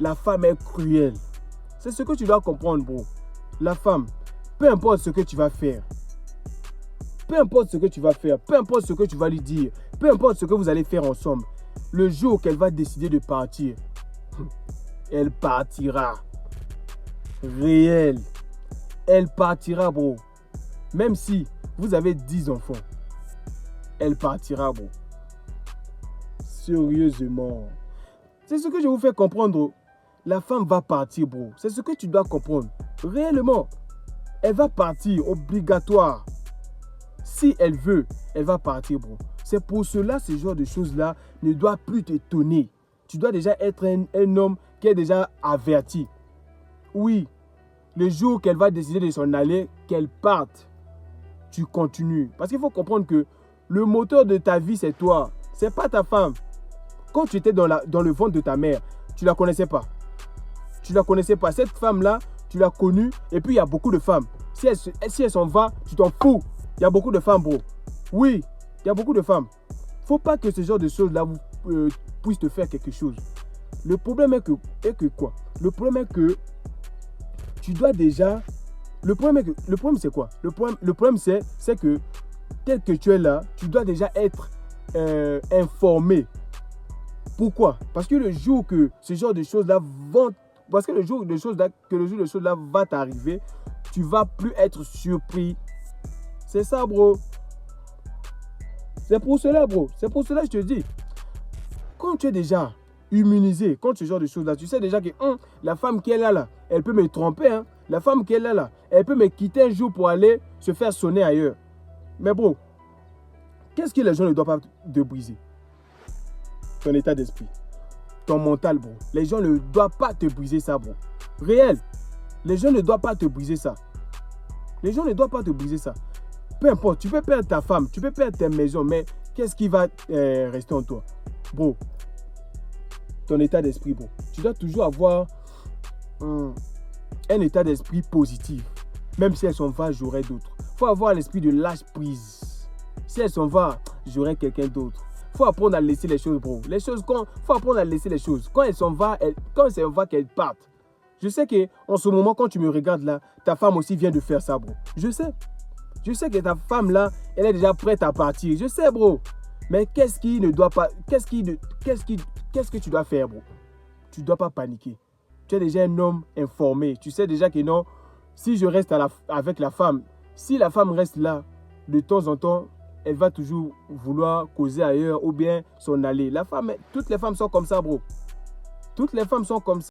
la femme est cruelle. C'est ce que tu dois comprendre, bro. La femme, peu importe ce que tu vas faire, peu importe ce que tu vas faire, peu importe ce que tu vas lui dire, peu importe ce que vous allez faire ensemble, le jour qu'elle va décider de partir, elle partira. Réel. Elle partira, bro. Même si vous avez 10 enfants, elle partira, bro. Sérieusement. C'est ce que je vous fais comprendre, bro. La femme va partir, bro. C'est ce que tu dois comprendre. Réellement. Elle va partir, obligatoire. Si elle veut, elle va partir, bro. C'est pour cela, ce genre de choses-là ne doit plus t'étonner. Tu dois déjà être un homme qui est déjà averti. Oui, le jour qu'elle va décider de s'en aller, qu'elle parte, tu continues. Parce qu'il faut comprendre que le moteur de ta vie, c'est toi. C'est pas ta femme. Quand tu étais dans le ventre de ta mère, tu ne la connaissais pas. Tu ne la connaissais pas. Cette femme-là, tu l'as connue. Et puis, il y a beaucoup de femmes. Si elle s'en va, tu t'en fous. Il y a beaucoup de femmes, bro. Oui, il y a beaucoup de femmes. Il ne faut pas que ce genre de choses-là puisse te faire quelque chose. Le problème est que quoi? Le problème est que tu dois déjà... Le problème c'est quoi? Le problème c'est que tel que tu es là, tu dois déjà être informé. Pourquoi? Parce que le jour que ce genre de choses-là vont... Parce que le jour de choses-là va t'arriver, tu vas plus être surpris. C'est ça, bro. C'est pour cela, bro. C'est pour cela que je te dis. Quand tu es déjà immunisé contre ce genre de choses-là, tu sais déjà que la femme qui est là, elle peut me tromper. Hein. La femme qui est là, elle peut me quitter un jour pour aller se faire sonner ailleurs. Mais bro, qu'est-ce que les gens ne doivent pas te briser? Ton état d'esprit. Ton mental, bro. Les gens ne doivent pas te briser ça, bro. Réel. Les gens ne doivent pas te briser ça. Les gens ne doivent pas te briser ça. Peu importe, tu peux perdre ta femme, tu peux perdre tes maisons, mais qu'est-ce qui va rester en toi? Bro, ton état d'esprit, bro. Tu dois toujours avoir un état d'esprit positif. Même si elles s'en va, j'aurai d'autres. Il faut avoir l'esprit de lâche prise. Si elles s'en va, j'aurai quelqu'un d'autre. Il faut apprendre à laisser les choses, bro. Faut apprendre à laisser les choses. Quand elles s'en va, qu'elles partent. Je sais qu'en ce moment, quand tu me regardes là, ta femme aussi vient de faire ça, bro. Je sais. Je sais que ta femme là, elle est déjà prête à partir. Je sais, bro. Mais qu'est-ce que tu dois faire, bro? Tu ne dois pas paniquer. Tu es déjà un homme informé. Tu sais déjà que non, si je reste avec la femme, si la femme reste là, de temps en temps, elle va toujours vouloir causer ailleurs ou bien s'en aller. Toutes les femmes sont comme ça, bro. Toutes les femmes sont comme ça.